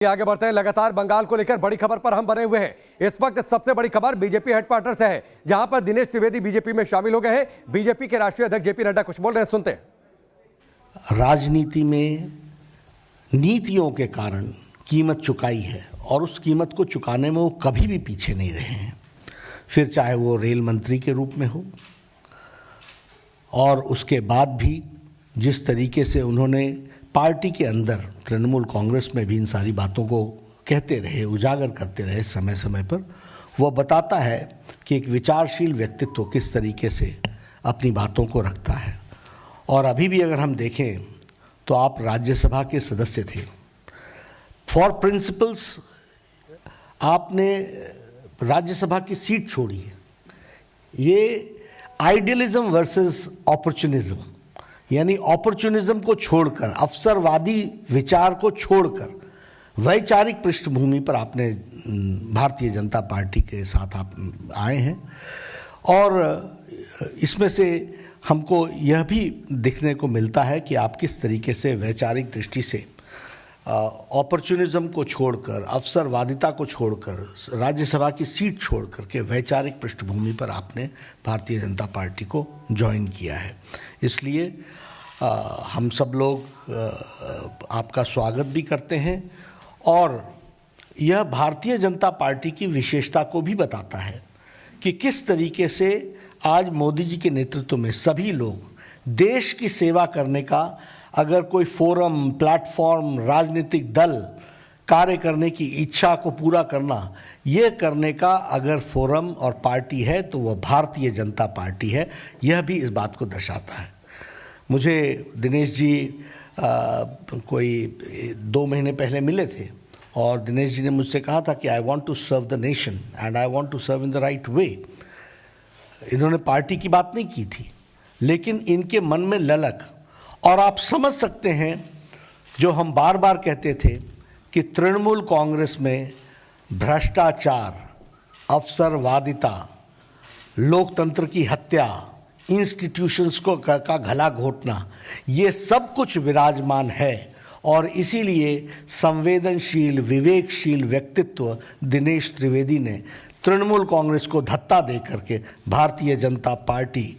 आगे बढ़ते हैं। लगातार बंगाल को लेकर बड़ी खबर पर हम बने हुए हैं। इस वक्त सबसे बड़ी खबर बीजेपी हेडक्वार्टर से है, जहां पर दिनेश त्रिवेदी बीजेपी में शामिल हो गए हैं। बीजेपी के राष्ट्रीय अध्यक्ष जेपी नड्डा कुछ बोल रहे हैं, सुनते हैं। राजनीति में नीतियों के कारण कीमत चुकाई है और उस कीमत को चुकाने में वो कभी भी पीछे नहीं रहे हैं। फिर चाहे वो रेल मंत्री के रूप में हो और उसके बाद भी जिस तरीके से उन्होंने पार्टी के अंदर तृणमूल कांग्रेस में भी इन सारी बातों को कहते रहे, उजागर करते रहे समय समय पर, वो बताता है कि एक विचारशील व्यक्तित्व किस तरीके से अपनी बातों को रखता है। और अभी भी अगर हम देखें तो आप राज्यसभा के सदस्य थे। फॉर प्रिंसिपल्स आपने राज्यसभा की सीट छोड़ी है। ये आइडियलिज्म वर्सेस अपॉर्चुनिज्म, यानी अपॉर्चुनिज्म को छोड़कर, अवसरवादी विचार को छोड़कर वैचारिक पृष्ठभूमि पर आपने भारतीय जनता पार्टी के साथ आप आए हैं। और इसमें से हमको यह भी दिखने को मिलता है कि आप किस तरीके से वैचारिक दृष्टि से अपॉर्चुनिज्म को छोड़कर, अवसरवादिता को छोड़कर, राज्यसभा की सीट छोड़कर के वैचारिक पृष्ठभूमि पर आपने भारतीय जनता पार्टी को ज्वाइन किया है। इसलिए हम सब लोग आपका स्वागत भी करते हैं और यह भारतीय जनता पार्टी की विशेषता को भी बताता है कि किस तरीके से आज मोदी जी के नेतृत्व में सभी लोग देश की सेवा करने का, अगर कोई फोरम, प्लेटफॉर्म, राजनीतिक दल कार्य करने की इच्छा को पूरा करना, ये करने का अगर फोरम और पार्टी है तो वह भारतीय जनता पार्टी है। यह भी इस बात को दर्शाता है। मुझे दिनेश जी कोई 2 महीने पहले मिले थे और दिनेश जी ने मुझसे कहा था कि I want to serve the nation and I want to serve in the right way. इन्होंने पार्टी की बात नहीं की थी, लेकिन इनके मन में ललक, और आप समझ सकते हैं जो हम बार बार कहते थे कि तृणमूल कांग्रेस में भ्रष्टाचार, अवसरवादिता, लोकतंत्र की हत्या, इंस्टीट्यूशंस को का गला घोटना, ये सब कुछ विराजमान है। और इसीलिए संवेदनशील, विवेकशील व्यक्तित्व दिनेश त्रिवेदी ने तृणमूल कांग्रेस को धत्ता दे करके भारतीय जनता पार्टी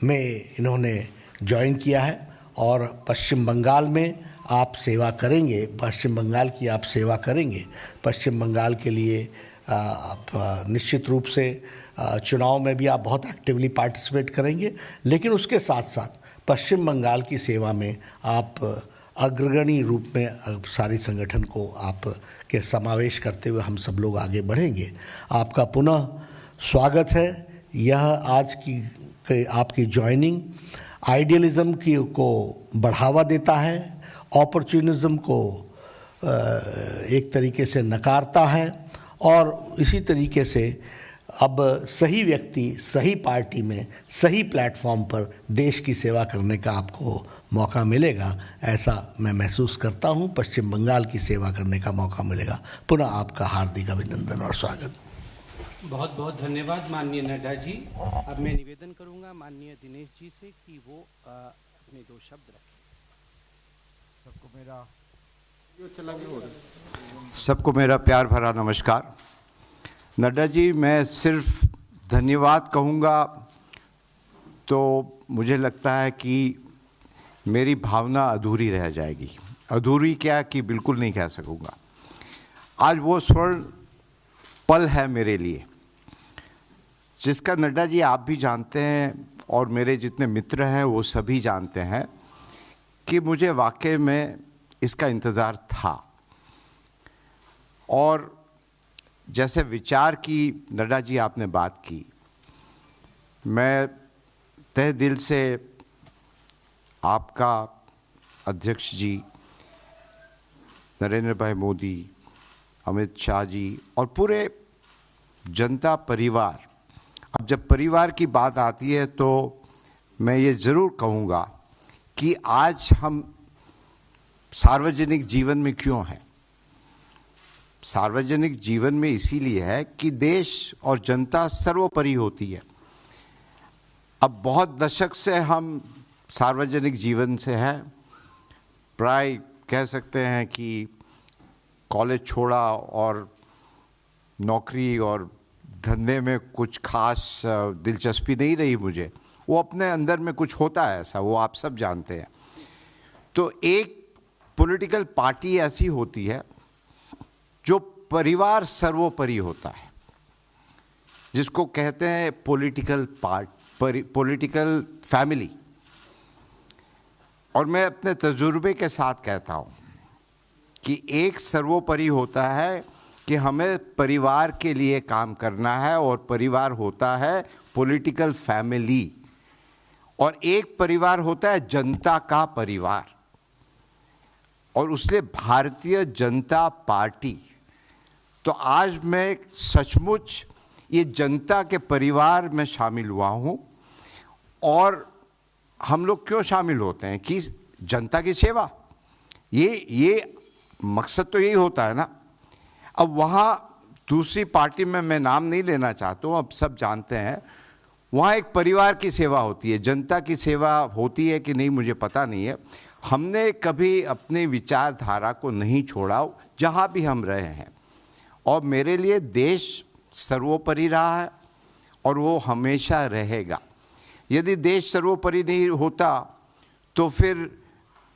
में इन्होंने ज्वाइन किया है। और पश्चिम बंगाल में आप सेवा करेंगे, पश्चिम बंगाल की आप सेवा करेंगे। पश्चिम बंगाल के लिए आप निश्चित रूप से चुनाव में भी आप बहुत एक्टिवली पार्टिसिपेट करेंगे, लेकिन उसके साथ साथ पश्चिम बंगाल की सेवा में आप अग्रगणी रूप में सारी संगठन को आप के समावेश करते हुए हम सब लोग आगे बढ़ेंगे। आपका पुनः स्वागत है। यह आज की आपकी ज्वाइनिंग आइडियलिज्म की को बढ़ावा देता है, अपॉर्चुनिज्म को एक तरीके से नकारता है और इसी तरीके से अब सही व्यक्ति, सही पार्टी में, सही प्लेटफॉर्म पर देश की सेवा करने का आपको मौका मिलेगा, ऐसा मैं महसूस करता हूं। पश्चिम बंगाल की सेवा करने का मौका मिलेगा। पुनः आपका हार्दिक अभिनंदन और स्वागत। बहुत बहुत धन्यवाद माननीय नड्डा जी। अब मैं निवेदन करूंगा माननीय दिनेश जी से कि वो अपने 2 शब्द रखें। सबको मेरा प्यार भरा नमस्कार। नड्डा जी, मैं सिर्फ धन्यवाद कहूँगा तो मुझे लगता है कि मेरी भावना अधूरी रह जाएगी। अधूरी क्या कि बिल्कुल नहीं कह सकूँगा। आज वो स्वर्ण पल है मेरे लिए जिसका नड्डा जी आप भी जानते हैं और मेरे जितने मित्र हैं वो सभी जानते हैं कि मुझे वाकई में इसका इंतज़ार था। और जैसे विचार की नड्डा जी आपने बात की, मैं तहे दिल से आपका अध्यक्ष जी नरेंद्र भाई मोदी, अमित शाह जी और पूरे जनता परिवार, अब जब परिवार की बात आती है तो मैं ये ज़रूर कहूँगा कि आज हम सार्वजनिक जीवन में क्यों हैं। सार्वजनिक जीवन में इसीलिए है कि देश और जनता सर्वोपरि होती है। अब बहुत दशक से हम सार्वजनिक जीवन से हैं, प्राय कह सकते हैं कि कॉलेज छोड़ा और नौकरी और धंधे में कुछ खास दिलचस्पी नहीं रही मुझे। वो अपने अंदर में कुछ होता है ऐसा, वो आप सब जानते हैं। तो एक पॉलिटिकल पार्टी ऐसी होती है जो परिवार सर्वोपरि होता है, जिसको कहते हैं पॉलिटिकल फैमिली। और मैं अपने तजुर्बे के साथ कहता हूँ कि एक सर्वोपरि होता है कि हमें परिवार के लिए काम करना है, और परिवार होता है पॉलिटिकल फैमिली, और एक परिवार होता है जनता का परिवार। और उसलिए भारतीय जनता पार्टी, तो आज मैं सचमुच ये जनता के परिवार में शामिल हुआ हूँ। और हम लोग क्यों शामिल होते हैं कि जनता की सेवा, ये मकसद तो यही होता है ना। अब वहाँ दूसरी पार्टी में मैं नाम नहीं लेना चाहता हूँ, अब सब जानते हैं, वहाँ एक परिवार की सेवा होती है। जनता की सेवा होती है कि नहीं मुझे पता नहीं है। हमने कभी अपनी विचारधारा को नहीं छोड़ा जहाँ भी हम रहे हैं, और मेरे लिए देश सर्वोपरि रहा है और वो हमेशा रहेगा। यदि देश सर्वोपरि नहीं होता तो फिर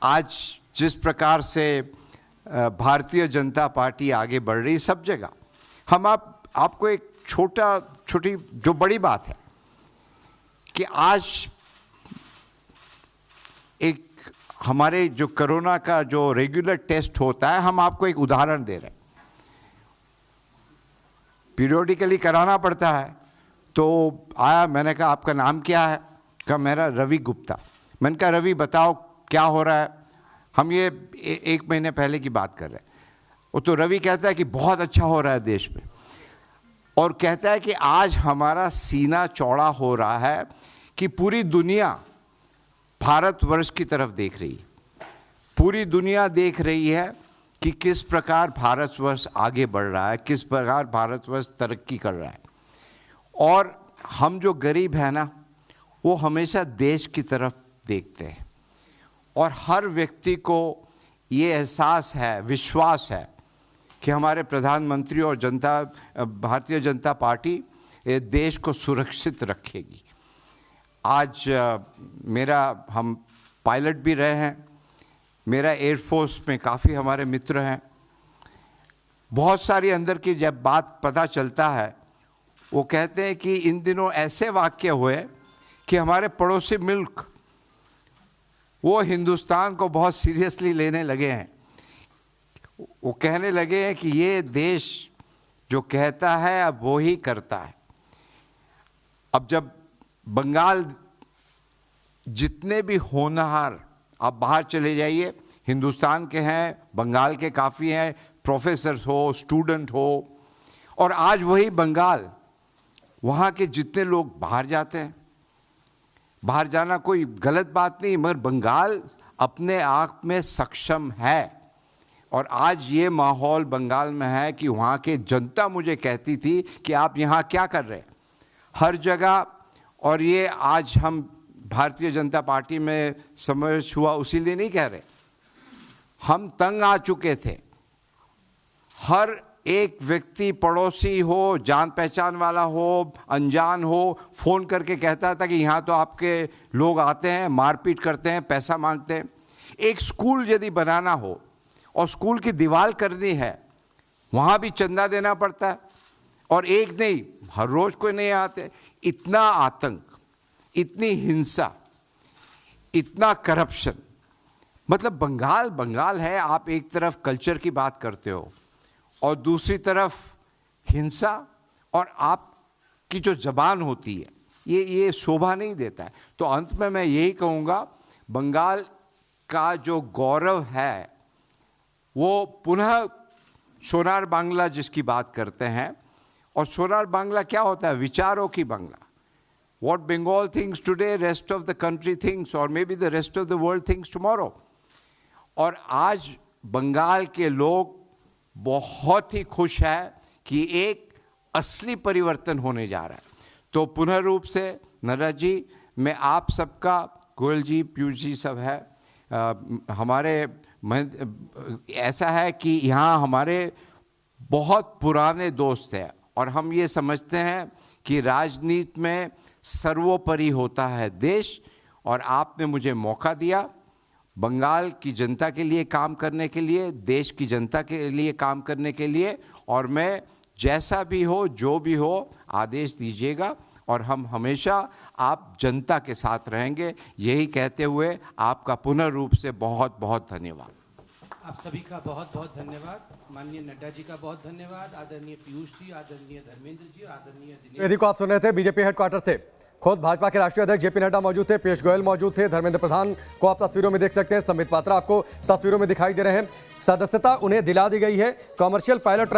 आज जिस प्रकार से भारतीय जनता पार्टी आगे बढ़ रही सब जगह, हम आपको एक छोटी जो बड़ी बात है कि आज एक हमारे जो कोरोना का जो रेगुलर टेस्ट होता है, हम आपको एक उदाहरण दे रहे हैं। पीरियोडिकली कराना पड़ता है, तो आया, मैंने कहा आपका नाम क्या है? कहा मेरा रवि गुप्ता। मैंने कहा रवि बताओ क्या हो रहा है? हम ये एक महीने पहले की बात कर रहे हैं। वो तो रवि कहता है कि बहुत अच्छा हो रहा है देश में, और कहता है कि आज हमारा सीना चौड़ा हो रहा है कि पूरी दुनिया भारतवर्ष की तरफ देख रही है। पूरी दुनिया देख रही है कि किस प्रकार भारतवर्ष आगे बढ़ रहा है, किस प्रकार भारतवर्ष तरक्की कर रहा है। और हम जो गरीब हैं ना, वो हमेशा देश की तरफ देखते हैं, और हर व्यक्ति को ये एहसास है, विश्वास है कि हमारे प्रधानमंत्री और भारतीय जनता पार्टी देश को सुरक्षित रखेगी। आज हम पायलट भी रहे हैं, मेरा एयरफोर्स में काफ़ी हमारे मित्र हैं। बहुत सारी अंदर की जब बात पता चलता है, वो कहते हैं कि इन दिनों ऐसे वाक़ये हुए कि हमारे पड़ोसी मुल्क वो हिंदुस्तान को बहुत सीरियसली लेने लगे हैं। वो कहने लगे हैं कि ये देश जो कहता है अब वो ही करता है। अब जब बंगाल जितने भी होनहार, आप बाहर चले जाइए, हिंदुस्तान के हैं, बंगाल के काफ़ी हैं, प्रोफेसर हो, स्टूडेंट हो, और आज वही बंगाल, वहाँ के जितने लोग बाहर जाते हैं, बाहर जाना कोई गलत बात नहीं, मगर बंगाल अपने आप में सक्षम है। और आज ये माहौल बंगाल में है कि वहाँ के जनता मुझे कहती थी कि आप यहाँ क्या कर रहे हैं, हर जगह। और ये आज हम भारतीय जनता पार्टी में समावेश हुआ उसी लिए नहीं कह रहे, हम तंग आ चुके थे। हर एक व्यक्ति, पड़ोसी हो, जान पहचान वाला हो, अनजान हो, फ़ोन करके कहता था कि यहाँ तो आपके लोग आते हैं, मारपीट करते हैं, पैसा मांगते हैं। एक स्कूल यदि बनाना हो और स्कूल की दीवार करनी है, वहाँ भी चंदा देना पड़ता है, और एक नहीं, हर रोज़ कोई नहीं आते। इतना आतंक, इतनी हिंसा, इतना करप्शन, मतलब बंगाल है। आप एक तरफ कल्चर की बात करते हो और दूसरी तरफ हिंसा, और आपकी जो ज़बान होती है ये शोभा नहीं देता है। तो अंत में मैं यही कहूँगा, बंगाल का जो गौरव है वो पुनः सोनार बांग्ला जिसकी बात करते हैं, और सोनार बांग्ला क्या होता है? विचारों की Bangla. What Bengal thinks today, rest of the country thinks, or maybe the rest of the world thinks tomorrow. और आज बंगाल के लोग बहुत ही खुश है कि एक असली परिवर्तन होने जा रहा है। तो पुनः रूप से नड्डा जी, मैं आप सबका, गोयल जी, पीयूष जी सब है, हमारे ऐसा है कि यहाँ हमारे बहुत पुराने दोस्त हैं और हम ये समझते हैं कि राजनीति में सर्वोपरि होता है देश, और आपने मुझे मौका दिया बंगाल की जनता के लिए काम करने के लिए, देश की जनता के लिए काम करने के लिए, और मैं जैसा भी हो जो भी हो आदेश दीजिएगा और हम हमेशा आप जनता के साथ रहेंगे। यही कहते हुए आपका पुनः रूप से बहुत बहुत धन्यवाद। आप सभी का बहुत बहुत धन्यवाद। माननीय नड्डा जी का बहुत धन्यवाद। आदरणीय पीयूष जी, आदरणीय धर्मेंद्र जी, आदरणीय द्विवेदी को आप सुन रहे थे बीजेपी हेडक्वार्टर से। खुद भाजपा के राष्ट्रीय अध्यक्ष जेपी नड्डा मौजूद थे, पीयूष गोयल मौजूद थे, धर्मेंद्र प्रधान को आप तस्वीरों में देख सकते हैं, संबित पात्रा आपको तस्वीरों में दिखाई दे रहे हैं। सदस्यता उन्हें दिला दी गई है। कॉमर्शियल पायलट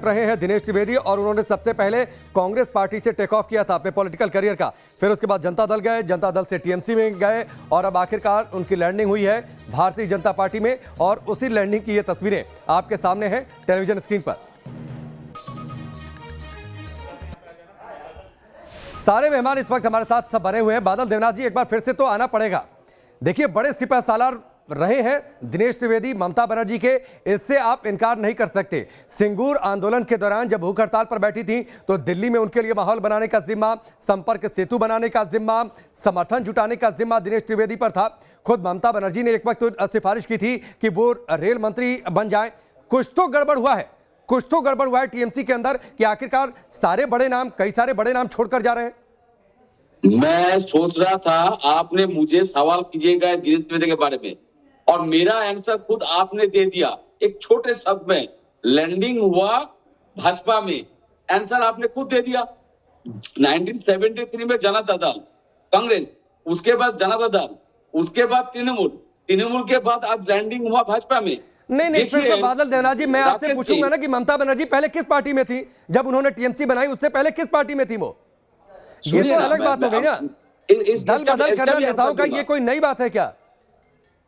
रहे हैं दिनेश त्रिवेदी, और उन्होंने सबसे पहले कांग्रेस पार्टी से टेक ऑफ किया था अपने पॉलिटिकल करियर का। फिर उसके बाद जनता दल गए, जनता दल से टीएमसी में गए, और अब आखिरकार उनकी लैंडिंग हुई है भारतीय जनता पार्टी में। और उसी लैंडिंग की ये तस्वीरें आपके सामने हैं टेलीविजन स्क्रीन पर। सारे मेहमान इस वक्त हमारे साथ बने हुए हैं। बादल देवनाथ जी, एक बार फिर से तो आना पड़ेगा। देखिए, बड़े सिपहसालार रहे हैं दिनेश त्रिवेदी ममता बनर्जी के, इससे आप इनकार नहीं कर सकते। सिंगूर आंदोलन के दौरान जब भूख हड़ताल पर बैठी थी तो दिल्ली में उनके लिए माहौल बनाने का जिम्मा, संपर्क सेतु बनाने का जिम्मा, समर्थन जुटाने का जिम्मा दिनेश त्रिवेदी पर था। खुद ममता बनर्जी ने एक वक्त तो सिफारिश की थी कि वो रेल मंत्री बन जाएं। कुछ तो गड़बड़ हुआ है टीएमसी के अंदर कि आखिरकार कई सारे बड़े नाम छोड़कर जा रहे हैं। मैं सोच रहा था आपने मुझे सवाल कीजिएगा दिनेश त्रिवेदी के बारे में, और मेरा आंसर खुद आपने दे दिया एक छोटे शब्द में। लैंडिंग हुआ भाजपा में, आंसर आपने खुद दे दिया। 1973 में जनता दल, कांग्रेस, उसके बाद जनता दल, उसके बाद तृणमूल के बाद आज लैंडिंग हुआ भाजपा में। नहीं, फिर तो बादल देवनाथ जी, मैं आपसे पूछूंगा ना कि ममता बनर्जी पहले किस पार्टी में थी? जब उन्होंने टीएमसी बनाई उससे पहले किस पार्टी में थी वो? ये तो अलग बात हो गई ना। दल बदल करना नेताओं का ये कोई नई बात है क्या?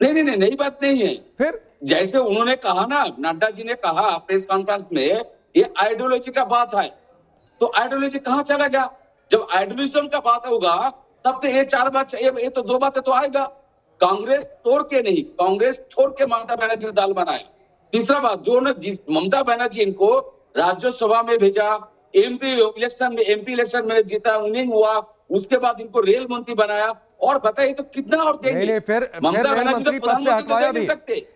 नहीं, नई बात नहीं है। फिर जैसे उन्होंने कहा ना, नड्डा जी ने कहा प्रेस कॉन्फ्रेंस में, ये आइडियोलॉजी का बात है, तो आइडियोलॉजी कहां चला गया? जब आइडियोलॉजी का बात होगा तब तो ये तो दो बातें तो आएगा। कांग्रेस तोड़ के नहीं, कांग्रेस छोड़ के ममता बनर्जी ने दल बनाया। तीसरा बात, जो ममता बनर्जी इनको राज्यसभा में भेजा, एमपी इलेक्शन में जीता, विनिंग हुआ, उसके बाद इनको रेल मंत्री बनाया, और बताइए तो कितना और देंगे? नहीं, फिर रेल मंत्री पद से हटवाया भी।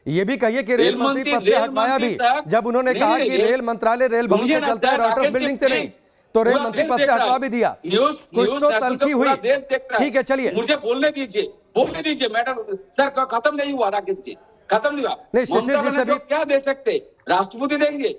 ये भी कहिए कि रेल मंत्री पद से हटवाया भी, जब उन्होंने कहा कि रेल मंत्रालय रेल भवन से चलता है, रॉयटर्स बिल्डिंग से नहीं, तो रेल मंत्री पद से हटवा भी दिया। कुछ तो तलखी हुई। ठीक है, चलिए, मुझे बोलने दीजिए मैडम। सर खत्म नहीं हुआ, राकेश जी खत्म नहीं हुआ। नहीं, शिशिर जी तभी क्या दे सकते? राष्ट्रपति देंगे,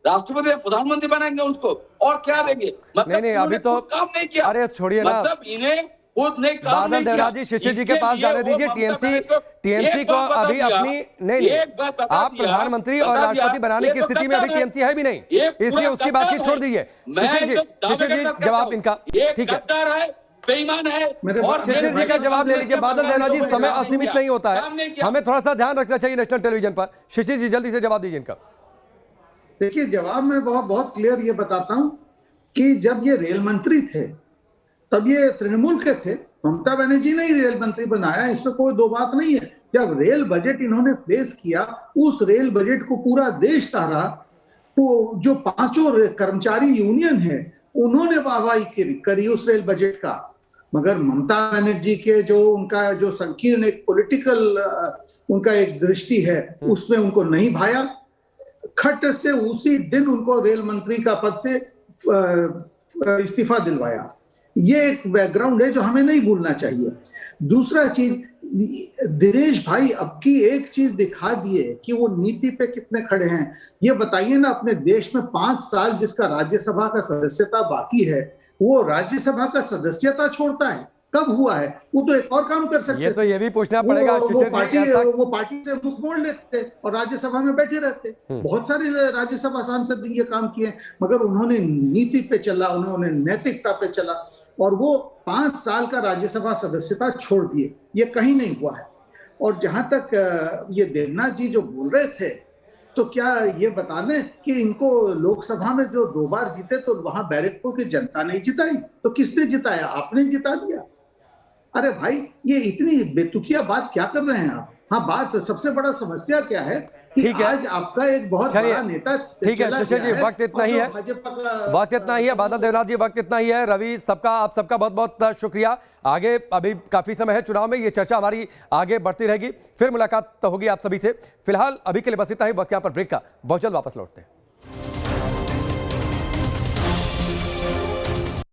राष्ट्रपति प्रधानमंत्री बनाएंगे उसको, और क्या देंगे? मतलब नहीं, अभी तो काम नहीं किया। अरे छोड़िए ना, मतलब इन्हें खुद नहीं काम बादल नहीं किया। देवनाथ जी, शिशिर जी के पास जाने दीजिए। टीएमसी को अभी अपनी नहीं, आप प्रधानमंत्री और राष्ट्रपति बनाने की स्थिति में अभी टीएमसी है भी नहीं, इसलिए उसकी बातचीत छोड़ दीजिए। शिशिर जी जवाब इनका ठीक है, बेईमान है। और शिशिर जी का जवाब ले लीजिए। बादल देवनाथ जी, समय असीमित नहीं होता है, हमें थोड़ा सा ध्यान रखना चाहिए नेशनल टेलीविजन पर। शिशिर जी जल्दी से जवाब दीजिए इनका। देखिए, जवाब में बहुत क्लियर ये बताता हूं कि जब ये रेल मंत्री थे तब ये तृणमूल के थे, ममता बनर्जी ने ही रेल मंत्री बनाया, इसमें कोई दो बात नहीं है। जब रेल बजट इन्होंने पेश किया, उस रेल बजट को पूरा देश सराहा, तो जो पांचों कर्मचारी यूनियन है उन्होंने वाहवाही करी उस रेल बजट का। मगर ममता बनर्जी के उनका जो संकीर्ण एक पॉलिटिकल उनका एक दृष्टि है, उसमें उनको नहीं भाया। खट से उसी दिन उनको रेल मंत्री का पद से इस्तीफा दिलवाया। ये एक बैकग्राउंड है जो हमें नहीं भूलना चाहिए। दूसरा चीज, दिनेश भाई अब की एक चीज दिखा दिए कि वो नीति पे कितने खड़े हैं। ये बताइए ना, अपने देश में 5 साल जिसका राज्यसभा का सदस्यता बाकी है, वो राज्यसभा का सदस्यता छोड़ता है। कब हुआ है? वो तो एक और काम कर सकते। ये तो ये भी पूछना पड़ेगा। वो पार्टी से मुख मोड़ लेते और राज्यसभा में बैठे रहते। बहुत सारे राज्यसभा सांसद ये काम किए, मगर उन्होंने नीति पे चला, उन्होंने नैतिकता पे चला, और वो 5 साल का राज्यसभा सदस्यता छोड़ दिए। ये कहीं नहीं हुआ है। और जहां तक ये देवनाथ जी जो बोल रहे थे, तो क्या ये बता दें कि इनको लोकसभा में जो 2 बार जीते, तो वहां बैरकपुर की जनता नहीं जिताई, तो किसने जिताया? आपने जिता दिया। अरे भाई, ये इतनी बेतुकिया बात क्या कर रहे हैं आप? हाँ, बात सबसे बड़ा समस्या क्या है कि ठीक है। आज आपका एक बहुत चलिए, बड़ा नेता ठीक है चला शिशिर गया जी, वक्त इतना और ही जो है, भाजपा का वक्त इतना ही है। बादल देवनाथ जी, वक्त इतना ही है। रवि, आप सबका बहुत बहुत शुक्रिया। आगे अभी काफी समय है चुनाव में, ये चर्चा हमारी आगे बढ़ती रहेगी, फिर मुलाकात होगी आप सभी से। फिलहाल अभी के लिए बस इतना ही। वक्त यहाँ पर ब्रेक का, बहुत जल्द वापस लौटते हैं।